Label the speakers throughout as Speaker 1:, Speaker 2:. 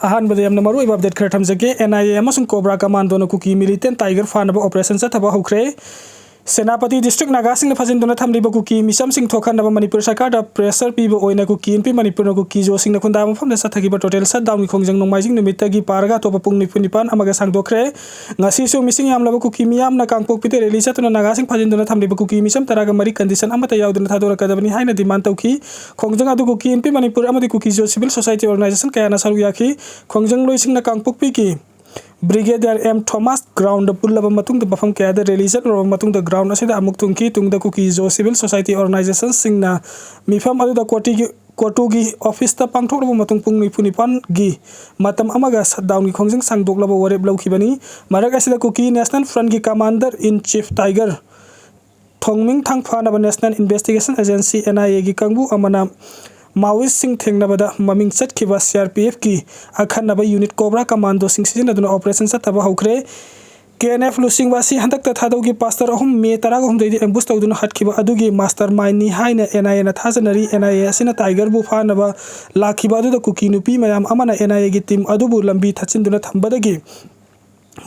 Speaker 1: अहानबदे यमना मरु इब अपडेट खर थमजगे NIA अमसुंग cobra commando न कुकी मिलिटेंट टाइगर फानब ऑपरेशन चथब हौख्रे सेनापति डिस्ट्रिक्ट नागा सिंह फजिंदुना थमलिब कुकी मिसम सिंह थोखनब मणिपुर सरकार दा प्रेशर पीब ओइना कुकी एनपी मणिपुर न कुकी जो सिंह खुंदा मफम सथगिब टोटल शटडाउन खोंजंग नोंमाइजिंग निमित्तगी पारगा तोप पुंग निपुनिपान अमगा सांगदोखरे ngasi su मिसिंग यामलब कुकी मियाम न कांगपोक पिते रेली चतुना नागा सिंह फजिंदुना थमलिब कुकी मिसम तरागा मरी कंडीशन अमता याउदुना थादोरकदबनी हाइना डिमांड तौखी खोंजंग अदु कुकी एनपी मणिपुर अमदि Kuki Zo civil society organisation कयाना सरू याखी खोंजंग लोइसिंग न कांगपोक पिकी ब्रिगेडियर एम थॉमस ग्राउंड पुल्लब मतुंग बफम कयाद रिलीजन और मतुंग ग्राउंड असिदा अमुक तुंकी तुंग Kuki Zo civil society organisation सिंगना मिफम अदुदा कोटुगी ऑफिस ता पांगथोकलब मतुंग पुंग निपुनिपान गी मतम अमगा शटडाउन की खोंजंग सांगदोकलब वरेब लौखिबनी मरक असिदा कुकी नेशनल फ्रंट की commander in chief Tiger Thongming थांगफानब नेशनल इन्वेस्टिगेशन एजेंसी NIA की कंगबू अमना माओइस्ट सिंह थेंगनबदा ममिंग चटखिबा CRPF की अखनबा यूनिट कोब्रा कमांडो सिंह सिजनदुना ऑपरेशन चथब हौख्रे KNF लुसिंगवासी हंदक थादौगी पास्टर अहुम मे 13 एम्बुश तौदुना हटखिबा अदुगी मास्टर माइंड नि हाइना NIA ना थाजनरी NIA असिना टाइगर बु फानबा लाखिबा अदुदा कुकी नुपी मयाम अमना NIA की टीम अदुबु लंबी थचिंदुना थंबदगी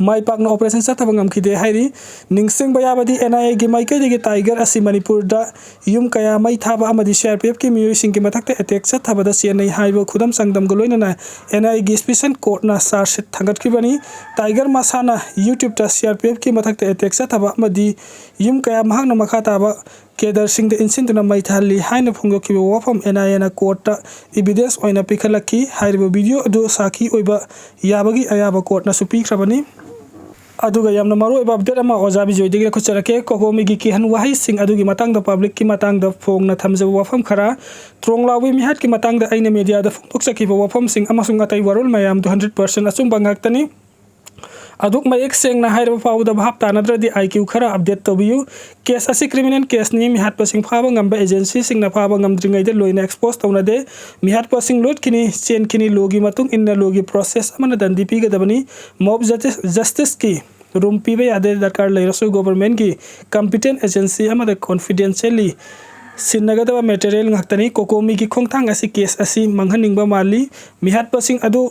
Speaker 1: माई पाकना ऑपरेशन चथब ngमखिदे हाइरी निंगसिंग बयाबदी NIA की माइकैदगी टाइगर असि मणिपुर दा युम कया मई थाबा अमदि CRPF की मियोइसिंग की मथक्ते अटैक चथबदा CNI हाइबो खुदम संगदम गलोइना NIA की स्पेशल कोर्ट ना चार्जशीट थांगतखिबनी टाइगर मसाना YouTube ता CRPF की मथक्ते अटैक चथबा अमदि युम कया महंगना मखा ताबा केदर सिंह द इंसिंदुना मैथाली हाइना फुंगोखिबा वाफम NIA ना कोर्ट एविडेंस ओइना पिखलखी हाइबो वीडियो अदु साखी ओइबा याबगी अयाबा कोर्ट ना सुपीखरबनी अदुगा यामना मरु एबा अपडेट अमा ओजाबी जोइदिगे खुचरके कोकोमिगी की हन वाही सिंह अदुगी मतंग द पब्लिक की मतंग द फोंगना थमजब वाफम खरा त्रोंगलावी मिहात की मतंग द आइना मीडिया द फोंगसखिबा वाफम सिंह अमसुंग अतै वरुल मयाम 200% अचुम बंगाक्तनी अदुक मयेक सेंगना हाइरबा पाउदा भाप तानद्रदि IQ खरा अपडेट तोबियु केस असि क्रिमिनल केस नि मिहात pushing फाबा ngamba agency सिंगना फाबा ngamdringaidə लोइना expose तौनदे मिहात pushing लोट खिनि चेन खिनि लोगी मतुंग इन्ना लोगी प्रोसेस अमना दंदी पिगदबनी मॉब जस्टिस की रूम पीबे यादे दरकार लैरसु गवर्नमेंट की कॉम्पिटेंट एजेंसी अमदा कॉन्फिडेंशियली सिन्नगदबा मटेरियल ngakतनी कोकोमी की खोंगथांग असि केस असि मंगहनिंगबा माली मिहात पसिंग अदु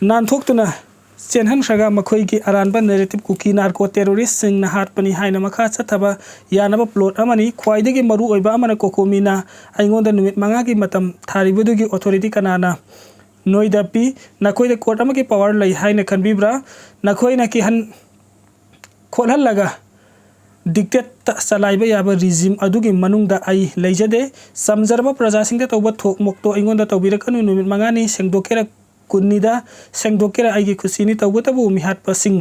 Speaker 1: नानथोक्तुना चेनहन खगा मखोई की अरानबा नैरेटिव कुकी नार्को टेररिस्ट सिंह ना हाटपनी हाइना मखा चथबा यानबा प्लॉट अमनी ख्वाइदगी मरु ओइबा अमना कोकोमीना आइंगोंदा नुमित मंगा की मतम थारिबुदुगी अथॉरिटी कनाना नोइदा पी नखोइदा कोर्ट अमकी पावर लै हाइना खनबिब्रा नखोइना की हन खोलहल लगा डिक्टेट चलाइबा याबा रिजिम अदुगी मनुंगदा आई लैजदे समजरबा प्रजा सिंह तौबा थोक मोक्तो आइंगोंदा तौबिरकनु नुमित मंगानी सेंगदोकेरा कुन्नीदा सेंगदोकेरा आइगी खुसिनी तौबतबु मिहात पसिंग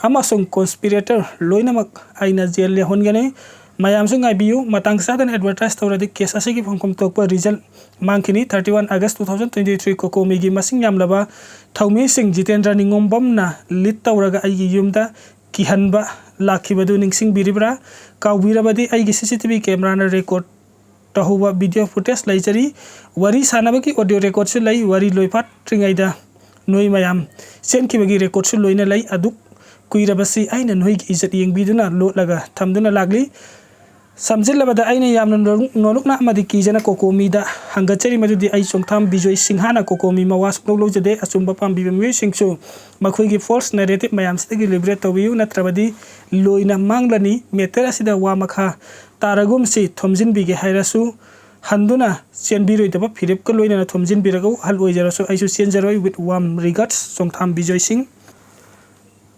Speaker 1: अमसुंग कॉन्स्पिरेटर लोइनमक आइना जेल लेहोनगने मयामसु गाइबियु मतंग सादन एडवर्टाइज तौरदि केस असिगी फंगकम तोकपा रिजल्ट मांगखिनी 31 अगस्त 2023 कोकोमीगी मसिंग यामलबा थौमी सिंह जितेंद्र निंगोमबमना लीड तौरगा आइगी युमदा किहनबा लाखिबदु निंगसिंग बिरिब्रा काउबिरबदि आइगी CCTV कैमरा रेकॉर्ड तहुवा वीडियो फुटेज लैजरी वरी सानबकी ऑडियो रेकॉर्ड से लै वरी लोइफाट ट्रिंगाइदा नोई मयाम सेनखिबगी रेकॉर्ड से लोइना लै अदुक कुइरबसी आइना नोइगी इज्जत येंगबिदुना लोटलगा थमदुना लागली समजिल्लबदा आइना यामना नोलुकना अमदि कीजना कोकोमीदा हंगचरी मदुदि आई चोंगथाम बिजोय सिंहाना कोकोमी मवास लोजदे अचुंबा पाम्बिबा मियोय सिंगसु मखोइगी फोर्स नैरेटिव मयामसिदगी लिबरेट तौबियु नत्रबदि लोइना मांगलनी मेटर असिदा वा मखा तारगुमसी थोमजिनबिगे हाइरसु हंदुना चेनबिरोइदबा फिरेपका लोइना थोमजिनबिरगौ हल ओइजरसु आइसु चेनजरoi with warm regards Chongtham Bijoy Singh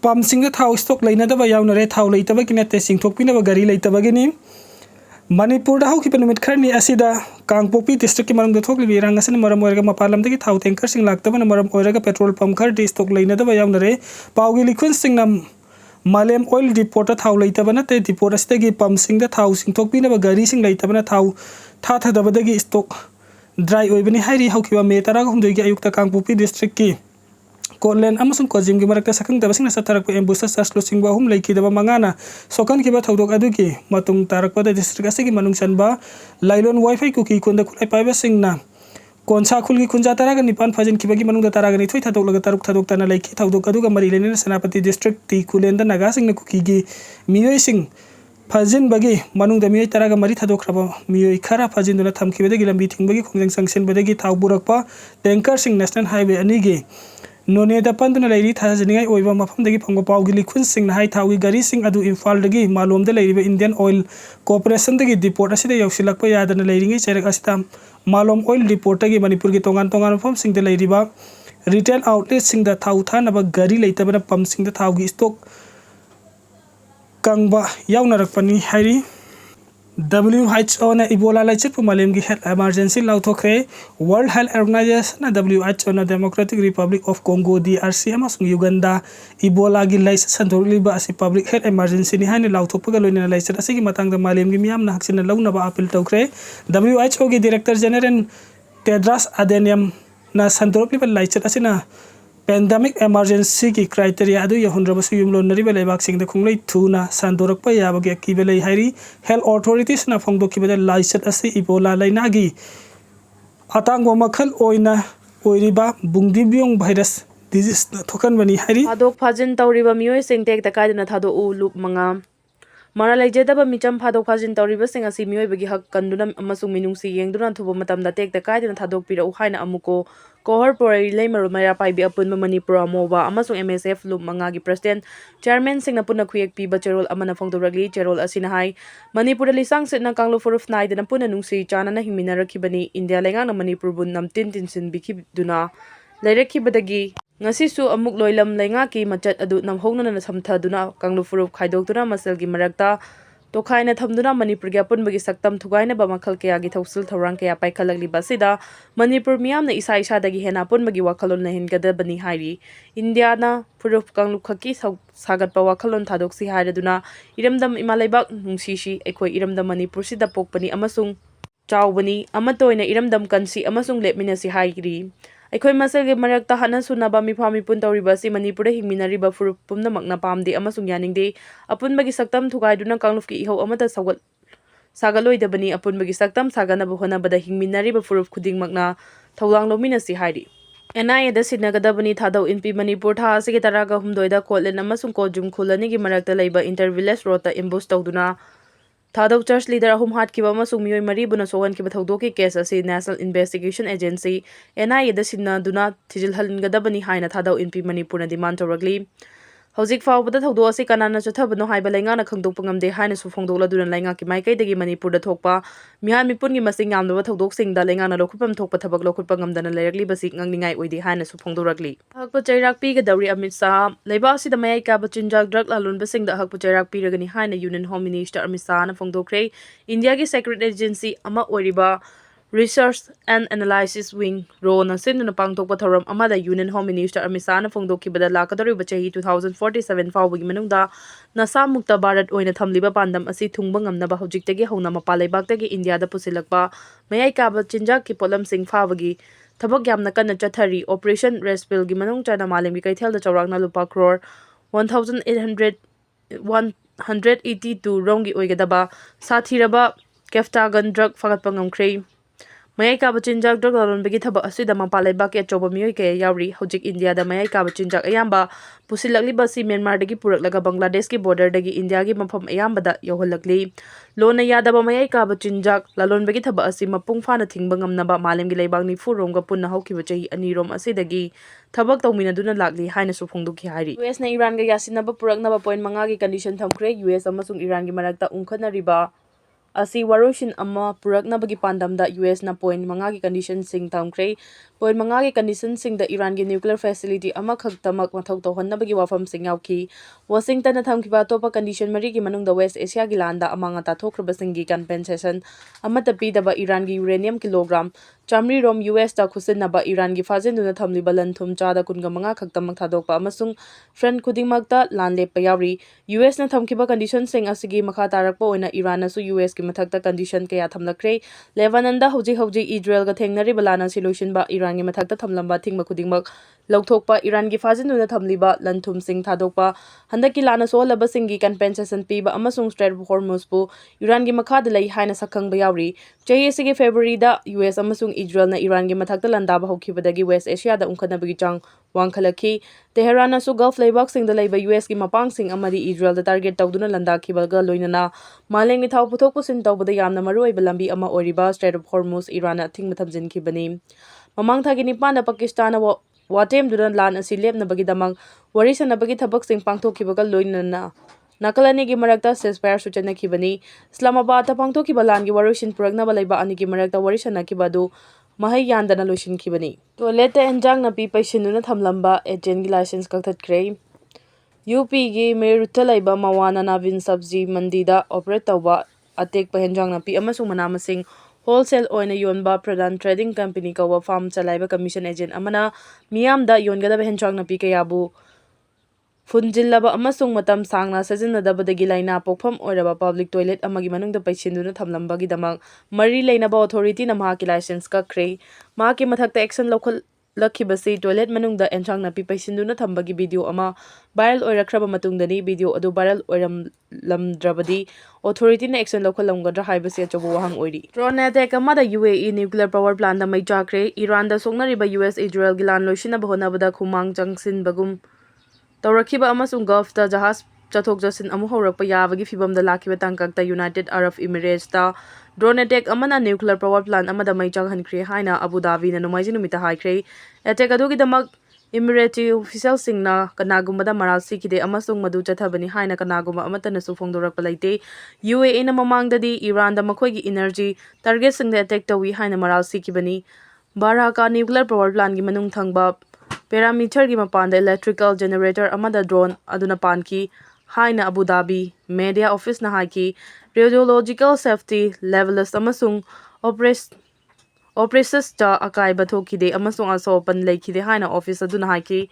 Speaker 1: पम सिंह थाव स्टॉक लैनदबा यावनरे थाव लैतबगी नते सिंगथोकपिनबा गारी लैतबगिनी मणिपुर दा हौखिबा नुमित खरनी असिदा कांगपोपी डिस्ट्रिक्ट की मरमदा थोकलिबि रांगसन मरम ओइरगा मपालमदगी थाव टैंकर सिंग लाक्तबना मरम ओइरगा पेट्रोल पंप खर डी स्टॉक लैनदबा यावनरे पाउगी लिखुन सिंगना मालेम ऑयल डिपोट थाव लैतबना ते डिपोट असिदगी पम सिंग दा थाव सिंगथोकपिनबा गारी सिंग लैतबना थाव थाथदबदगी स्टॉक ड्राई ओइबनी हाइरी हौखिबा मे 13 की अयुक्ता कांगपोपी डिस्ट्रिक्ट की कोलेन अमसुंग कोजिम की मरकता सकंग दबसिंग सतरक एम्बुस सर्चलोसिंग बाहुम लैखिदबा मंगाना सोकन किबा थौदोक अदुकी मतुंग तारकपदा डिस्ट्रिक्ट असिगी मनुंग चनबा लाइलोन वाईफाई कुकी कुंदा खुलाई पाइबा सिंगना कोनसा खुलगी कुंजा तरागा निपान फजन किबगी मनुंग तरागा निथोय थादोक लगा तरुक थादोक तना लैखि थौदोक अदुगा मरी लेने सेनापति डिस्ट्रिक्ट ती खुलेंदा नागा सिंग कुकीगी मियोय सिंग फजिन बगी मनुंग द मियोय तरागा मरी थादोखरबा मियोय खरा फजिन दुना थमखिबदगी लंबी थिंगबगी खोंजंग संगसेन बदगी थाव बुरकपा टैंकर सिंग नेशनल हाईवे अनिगी Noneda panduna lairi thajanigai oiba mafamdagi phangba pawgi likhunsinga hai thawi garising adu Imphaldagi malomda lairiba Indian Oil Corporation dagi depot asida yausilakpa yadana lairingai cherak asita malom oil depot dagi Manipurgi tongan mafamsingda lairiba retail outlet singda thau thanaba gari leitabana pump singda thaugi stock kangba yaunarakpani hairi WHO na Ebola laichet pu malemgi health emergency lauthokre World Health Organization na WHO na Democratic Republic of Congo DRC amasung Uganda Ebola gi laichet sandorliba asi public health emergency ni hani lauthokpaga loina laichet asigi matangda malemgi miyam na haksina launaba appeal tawkre WHO gi Director General Tedros Adhanom na sandorliba laichet asina pandemic emergency ki criteria adu yahundrabasu yumlon nariba leibak singda khunglei thuna sandorakpa yabagi akibelei hairi health authorities na phongdokibada laichet asi Ebola lainagi atangwa makhal oina oiriba bungdibyong virus disease na thokanbani hairi
Speaker 2: Adok phajin tawriba mioi singtek takaidna thado u lup manga Mara laijadaba micham phadok phajin tawriba sing asi mioi bagi hak kanduna amasung minungsi yengduna thuba matamda tek takaidna thadok pira u haina amuko kohor porari leimaru maya paibi apunba Manipur amoba amasung MSF lup manga gi president chairman singna punna khuyek piba cherol amana phongdoragli cherol asina hai Manipur lisang sitna kanglo furuf naidana punna nungsi chana na hingminarakhibani India lengang na Manipur bun namtin tinsin bikhibduna leirekhibadagi ngasisu amuk loilam leingaki machat adu namhongna na samthaduna kanglu furup khaidokduna maselgi marakta tokhaina thamduna Manipur gi apunbagi saktam thugaina ba makhal kaya gi thausil thorang kaya paikhalagli basida Manipur miyamna isa isa dagi hena apunbagi wakhalon na hingadabani hairi India na furup kanglu khaki sagatpa wakhalon thadoksi hairaduna iramdam imalaibak nungsishi ekhoi iramdam Manipur sida pokpani amasung chawbani amatoina iramdam kansi amasung lepminasi hairi Aikoi maselgi marakta hana sunaba mifami pun tawriba si Manipur hingminariba furup pumna makna pamde amasung yaningde apunbagi saktam thugaiduna kanglufki ihau amata sagaloi apunbagi saktam saganaba honabada hingminariba furup khuding makna thaulang lominasi hairi NIA da sinagadabani thadau inpi Manipur tha asigi taraga humdoida kotlen amasung kojum khulani gi marakta leiba intervillage rota ambush tawduna Thadau Church leader ahum hatkiba amasung mioi mari buna sohankiba thaudoki case asi National Investigation Agency NIA da sinaduna thijilhalgadabani haina thadau inpi Manipur na demand tawragli Hauzik faubada thaudo asi kanana chathabano haiba laingana khangdokpa ngamde haina su phongdokladuna lainga ki maikaidagi Manipur da thokpa mihan mipungi masing yamdaba thaudoksinda laingana lokhupam thokpa thabak lokhutpa ngamdana lairagli basi ngangningai oide haina su phongdoragli hakpa chairak pi gadawri Amit Shah leiba asida mayai kaba chinjak drug lalun basingda hakpa chairak pi ragani haina Union Home Minister Amit Shah na phongdokre India gi Secret Agency ama oiriba Research and Analysis Wing ro na sinna pangtokpa thoram amada Union Home Minister Amit Shah na phongdokibada lakadoriba chahi 2047 fawbagi manungda nasa mukta Bharat oina thamliba pandam asi thungba ngamnaba haujiktagi hauna mapalaibaktagi India da pusilakpa mayai kaba chinjak ki polam sing fawagi thabak yamna kanna chathari Operation Respil gi manung chana malemgi kaithel da chawrakna lupa crore 182 rongi oigadaba sathiraba keftagan drug fagatpa ngamkhrei Mayai kaba chinjak drug lalonbagi thaba asida mapalaibaki achoba mioi kaya yauri hojik India da mayai kaba chinjak ayamba pusilakliba si Myanmar dagi puraklaga Bangladesh ki border dagi India gi mafam ayamba da yohalakli lona yadaba mayai kaba chinjak lalonbagi thaba asi mapung fana thingba ngamnaba malemgi leibak nifu romga punna haukiba chahi anirom asidagi thabak tawminaduna lakli haina su phongduki hairi US na Iran ga yasinaba puraknaba point manga gi condition thamkhre US amasung Iran gi marakta ungkhanariba asi waroshin ama puraknabagi pandamda US na point manga gi condition sing thamkhre point manga gi condition sing da Iran gi nuclear facility ama khaktamak mathau tawhannabagi wafam sing yauki Washington na thamkiba topa condition mari gi manungda West Asia gi landa amanga ta thokraba singi compensation amata pidaba Iran gi uranium kilogram chamri rom US ta khusinaba Iran gi fajenduna thamliba lanthum chada kunga manga khaktamak thadokpa amasung friend khudingmakta lanlepa yauri US na thamkiba condition sing asigi makha tarakpa oina Iran na su US gi mathakta condition kaya thamlakre Lebanon da hauji Israel ga thengnari balana solution ba Iran gi mathakta thamlamba thingma khudingmak lauthokpa Iran gi fajenduna thamliba lanthum sing thadokpa handaki lana solaba singi compensation piba amasung Strait of Hormuz bu Iran gi makha da lai haina sakhangba yauri chahi asigi February da US amasung Israel na Iran gi mathakta landaba haukibadagi West Asia da ungkhanabagi chang wangkhalaki Tehran na su Gulf leibak sing da laiba US gi mapang sing amadi Israel da target tawduna landakibaga loinana malengi thau puthok pusin tawbada yamna maruoiba lambi ama oiriba Strait of Hormuz Iran na thingma thamjinkhibani mamang thagi nipana Pakistan watemduna lan asi lepnabagidamang wari sanabagi thabak sing pangthokhibaga loinana nakal anigi marakta ceasefire su chanakibani. Islamabad pangthokhiba langi waroisin puraknaba leiba anigi marakta wari sanakhiba adu mahai yandana loisinkibani. Toilet enjang napi paisinuna thamlamba agent gi license kakthakre. UP gi Meerutha leiba Mawana Navin Sabji Mandida operate tauba atekpa henjang napi amasung manamasing wholesale oina yonba Pradhan Trading Company kawa farm chalaiba commission agent amana miyamda yongadaba henjang napi kayabu funjillaba amasung matam sangna sajinnadabadagi laina pokpham oiraba public toilet amagi manungda paisinduna thamlambagi damang mari lainaba authority na mahaki license kakre. Mahaki mathakta action lakhibasi toilet manungda enjang napi paisinduna thambagi video ama viral oirakraba matungdani video adu viral oiramlamdrabadi authority na action lokhalamgadra haibasi achobo wahang oiri. Drone attack amada UAE nuclear power plant da mai chakre. Iran da soknariba US Israel gilan loisinaba honabada khumang changsin bagum Taurakhiba amasung Gulf da jahaz chathok jasin amu horakpa yabagi fibamda lakhiba tangkakta United Arab Emirates ta drone attack amana nuclear power plant amada mai changhankre haina Abu Dhabi na numaiji numita haikre. Attack adugi damak Emirati official singna kanagumada maral sikhide amasung madu chathabani haina kanaguma amatana su phongdorakpa laite. UAE na mamangdadi Iran da makhoigi energy target singda attack tawi haina maral sikhibani. Baraka nuclear power plant gi manung thangba parameter gi mapanda electrical generator amada drone aduna panki haina Abu Dhabi media office na haiki radiological safety levelist amasung operations ta akaiba thokide amasung also open leikhide haina office aduna haiki.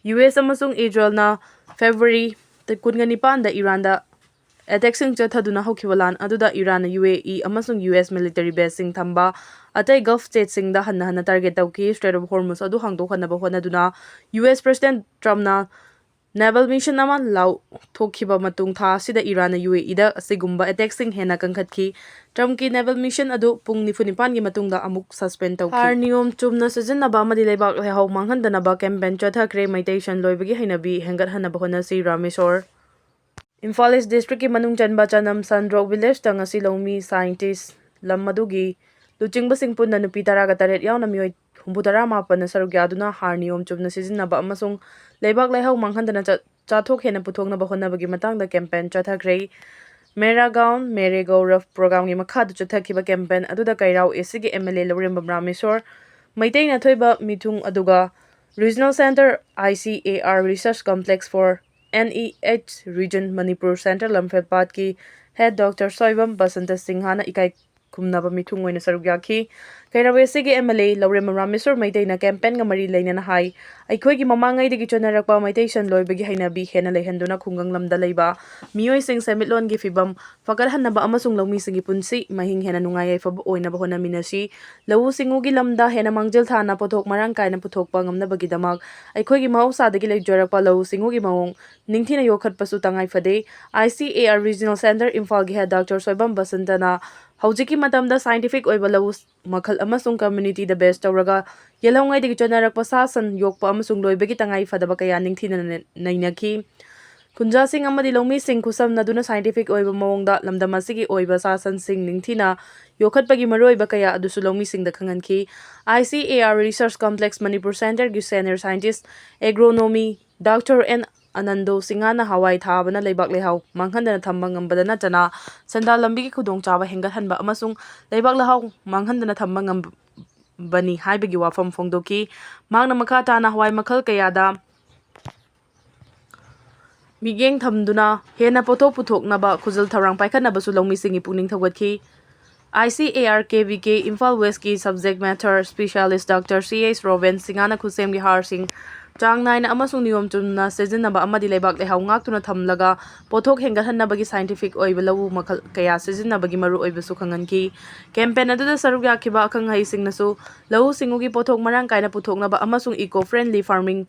Speaker 2: US amasung Israel na February 19 da Iran da attack sing chathaduna hokhiwalan aduda Iran na UAE amasung US military base sing thamba atai Gulf state sing da hanna target tauki Strait of Hormuz adu hangdokhanaba honaduna US President Trump na naval mission ama lau thokhiba matung tha sida Iran na UAE da asigumba attack sing hena kangkhatkhi. Trump ki naval mission adu pung 9 gi matungda amuk suspend tauki. Har niyom chumna sajinnaba amadi leibak lehau manghandanaba campaign chathakre maitation loibagi hainabi hengat hanaba honasi Ramesor Imphal East District ki manung chanba chanam Sandro village ta ngasi lomi scientist lamadugi luchingba singpun na nupi taraga taret yauna mioi humbutara mapa na sarugya aduna har niyom chumna sijinnaba amasung leibak leihau manghandana chathok hena puthoknaba honabagi matangda campaign chathakre. Mera Gaon Mere Gaurav program gi makhadu chathakhiba campaign aduda kairau esigi MLA Lorembam Ramesor maitai na thoiba mithung aduga Regional Center ICAR Research Complex for NEH Region Manipur Center Lamphepad ki Head Dr. Soibam Basanta Singhana ikai kumnaba mithung oina sarugyakhi. Kairawesigi MLA Lorembam Ramesor maitai na campaign ga mari leina na hai aikhoi gi mamangai digi chonarakpa maitation loibagi hainabi hena lehenduna khungang lamda leiba mioi sing semitlon gi fibam fagarhanaba amasung lawmi singi punsi mahing hena nungai fab oina ba hona minasi lawu singu gi lamda hena mangjel thana pothok marang kaina puthokpa ngamnabagi damak aikhoi gi mahausa dagi leijorakpa lawu singu gi mawong ningthina yokhat pasu tangai fade. ICAR Regional Center Imphal gi Head Dr. Soibam Basantana Haujiki matamda scientific oiba lawu makhal amasung community the best tawraga yelhawngai digi chonarakpa sasan yokpa amasung loibagi tangai fadaba kaya ningthina nainakhi. Kunja sing amadi lawmi sing khusam naduna scientific oiba mawongda lamdamasigi oiba sasan sing ningthina yokhatpagi maroiba kaya adusu lawmi sing da khangankhi. ICAR Research Complex Manipur Center gi senior scientist agronomy Dr. N Anando Singhana Hawai thabana leibak lehau manghandana thamba ngambada natana sanda lambigi khudong chaba hengathanba amasung leibak lehau manghandana thamba ngambani haibagi wafam phongdoki. Mangna makha tana hawai makhal kayada migeng thamduna hena pothok puthoknaba khujal tharang paikhatnabasu lawmi singi pungning thawgatkhi. ICAR KVK Imphal West ki subject matter specialist Dr. C.S. Roven Singhana khusem gi har sing chang naina amasung niyom chumna sejinnaba amadi leibak lehau ngaktuna thamlaga pothok hengathanabagi scientific oiba lawu makhal kaya sejinnabagi maru oibasu khangankhi. Campaign aduda saruk yakhiba akhanghai singnasu lawu singugi pothok marang kaina puthoknaba amasung eco friendly farming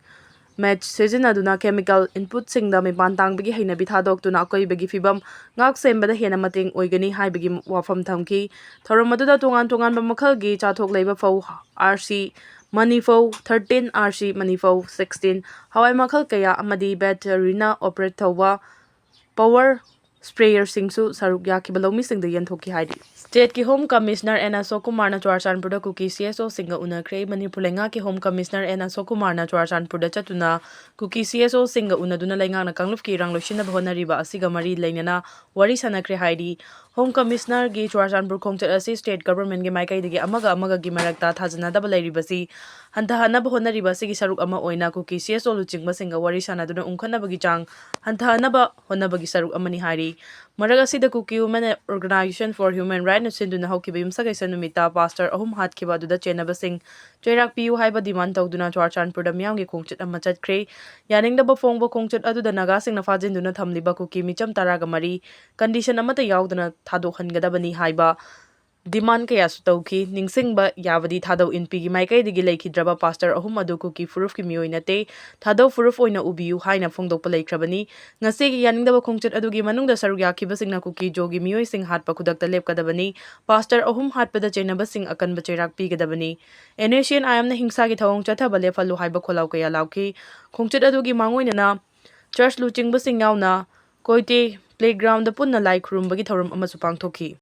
Speaker 2: match sejinnaduna chemical input singda mipan tangbagi hainabi thadoktuna akoibagi fibam ngak sembada hena mateng oigani haibagi wafam thamki. Thoram aduda tongan ba makhalgi chathok leiba fau RC Manifau 13 RC Manifau 16 hawai makhal kaya amadi battery na operate thawa power ꯁ꯭ꯄ꯭ꯔꯦꯌꯔꯁꯤꯡꯁꯨ ꯁꯔꯨꯛ ꯌꯥꯈꯤꯕ ꯂꯧꯃꯤꯁꯤꯡꯗ ꯌꯦꯟꯊꯣꯛꯈꯤ ꯍꯥꯏꯔꯤ ꯁ꯭ꯇꯦꯠꯀꯤ home commissioner N ꯑꯁꯣꯛ ꯀꯨꯃꯥꯔꯅ ꯆꯨꯔꯆꯥꯟꯄꯨꯔꯗ cookie CSOꯁꯤꯡꯒ ꯎꯅꯈ꯭ꯔꯦ Manipur ꯂꯩꯉꯥꯛꯀꯤ home commissioner N ꯑꯁꯣꯛ ꯀꯨꯃꯥꯔꯅ ꯆꯨꯔꯆꯥꯟꯄꯨꯔꯗ ꯆꯠꯇꯨꯅ cookie CSOꯁꯤꯡꯒ ꯎꯅꯗꯨꯅ ꯂꯩꯉꯥꯛꯅ ꯀꯥꯡꯂꯨꯞꯀꯤ ꯏꯔꯥꯡ ꯂꯣꯏꯁꯤꯟꯅꯕ ꯍꯣꯠꯅꯔꯤꯕ ꯑꯁꯤꯒ ꯃꯔꯤ ꯂꯩꯅꯅ ꯋꯥꯔꯤ ꯁꯥꯟꯅꯈ꯭ꯔꯦ ꯍꯥꯏꯔꯤ ꯍꯣꯝ ꯀꯃꯤꯁꯅꯔꯒꯤ ꯆꯨꯔꯆꯥꯟꯄꯨꯔ ꯈꯣꯡꯆꯠ ꯑꯁꯤ ꯁ꯭ꯇꯦꯠ ꯒꯚꯔꯟꯃꯦꯟꯠꯒꯤ ꯃꯥꯏꯀꯩꯗꯒꯤ ꯑꯃꯒꯒꯤ ꯃꯔꯛꯇ ꯊꯥꯖꯅꯗꯕ ꯂꯩꯔꯤꯕꯁꯤ ꯍꯟꯊꯍꯟꯅꯕ ꯍꯣꯠꯅꯔꯤꯕ ꯑꯁꯤꯒꯤ ꯁꯔꯨꯛ ꯑꯃ ꯑꯣꯏꯅ ꯀꯨꯀꯤ CSO ꯂꯨꯆꯤꯡꯕꯁꯤꯡꯒ ꯋꯥꯔꯤ ꯁꯥꯟꯅꯗꯨꯅ ꯎꯪꯈꯠꯅꯕꯒꯤ ꯆꯥꯡ ꯍꯟꯊꯍꯟꯅꯕ ꯍꯣꯠꯅꯕꯒꯤ ꯁꯔꯨꯛ ꯑꯃꯅꯤ ꯍꯥꯏꯔꯤ ꯃꯔꯛ ꯑꯁꯤꯗ Kuki women organisation for human ꯔꯥꯏꯠꯅ ꯁꯤꯟꯗꯨꯅ ꯍꯧꯈꯤꯕ ꯌꯨꯝꯁꯀꯩꯁ ꯅꯨꯃꯤꯠꯇ ꯄꯥꯁꯇꯔ 3 ꯍꯥꯠꯈꯤꯕ ꯑꯗꯨꯗ ꯆꯦꯟꯅꯕꯁꯤꯡ ꯆꯩꯔꯥꯛ ꯄꯤꯌꯨ ꯍꯥꯏꯕ ꯗꯤꯃꯥꯟ ꯇꯧꯗꯨꯅ ꯆꯨꯔꯆꯥꯟꯄꯨꯔꯗ ꯃꯤꯌꯥꯝꯒꯤ ꯈꯣꯡꯆꯠ ꯑꯃ ꯆꯠꯈ꯭ꯔꯦ ꯌꯥꯅꯤꯡꯗꯕ ꯐꯣꯡꯕ ꯈꯣꯡꯆꯠ ꯑꯗꯨꯗ ꯅꯥꯒꯥꯁꯤꯡꯅ ꯐꯥꯖꯤꯟꯗꯨꯅ ꯊꯝꯂꯤꯕ ꯀꯨꯀꯤ ꯃꯤꯆꯝ 13 ꯀꯟꯗꯤꯁꯟ ꯑꯃꯠꯇ ꯌꯥꯎꯗꯅ ꯊꯥꯗꯣꯛꯍꯟꯒꯗꯕꯅꯤ ꯍꯥꯏꯕ ꯗꯤꯃꯥꯟ ꯀꯌꯥꯁꯨ ꯇꯧꯈꯤ ꯅꯤꯡꯁꯤꯡꯕ ꯌꯥꯕꯗꯤ ꯊꯥꯗꯧ ꯏꯟꯄꯤꯒꯤ ꯃꯥꯏꯀꯩꯗꯒꯤ ꯂꯩꯈꯤꯗ꯭ꯔꯕ ꯄꯥꯁꯇꯔ 3 ꯑꯗꯨ ꯀꯨꯀꯤ ꯐꯨꯔꯨꯞꯀꯤ ꯃꯤꯑꯣꯏ ꯅꯠꯇꯦ ꯊꯥꯗꯧ ꯐꯨꯔꯨꯞ ꯑꯣꯏꯅ ꯎꯕꯤꯌꯨ ꯍꯥꯏꯅ ꯐꯣꯡꯗꯣꯛꯄ ꯂꯩꯈ꯭ꯔꯕꯅꯤ ꯉꯁꯤꯒꯤ ꯌꯥꯅꯤꯡꯗꯕ ꯈꯣꯡꯆꯠ ꯑꯗꯨꯒꯤ ꯃꯅꯨꯡꯗ ꯁꯔꯨꯛ ꯌꯥꯈꯤꯕꯁꯤꯡꯅ ꯀꯨꯀꯤ ꯖꯣꯒꯤ ꯃꯤꯑꯣꯏꯁꯤꯡ ꯍꯥꯠꯄ ꯈꯨꯗꯛꯇ ꯂꯦꯞꯀꯗꯕꯅꯤ ꯄꯥꯁꯇꯔ 3 ꯍꯥꯠꯄꯗ ꯆꯦꯟꯅꯕꯁꯤꯡ ꯑꯀꯟꯕ ꯆꯩꯔꯥꯛ ꯄꯤꯒꯗꯕꯅꯤ NACN-IM ꯍꯤꯡꯁꯥꯒꯤ ꯊꯧꯑꯣꯡ ꯆꯠꯊꯕ ꯂꯦꯞꯍꯜꯂꯨ ꯍꯥꯏꯕ ꯈꯣꯜꯂꯥꯎ ꯀꯌꯥ ꯂꯥꯎꯈꯤ ꯈꯣꯡꯆꯠ ꯑꯗꯨꯒꯤ ꯃꯥꯡꯑꯣꯏꯅꯅ ꯆꯔꯆ ꯂꯨꯆꯤꯡꯕꯁꯤꯡ ꯌꯥꯎꯅ ꯀꯣꯏꯇꯦ ꯄ꯭ꯂꯦꯒ꯭ꯔꯥꯎꯟꯗ ꯄꯨꯟꯅ ꯂꯥꯏ ꯈꯨꯔꯨꯝꯕꯒꯤ ꯊꯧꯔꯝ ꯑꯃꯁꯨ ꯄꯥꯡꯊꯣꯛꯈꯤ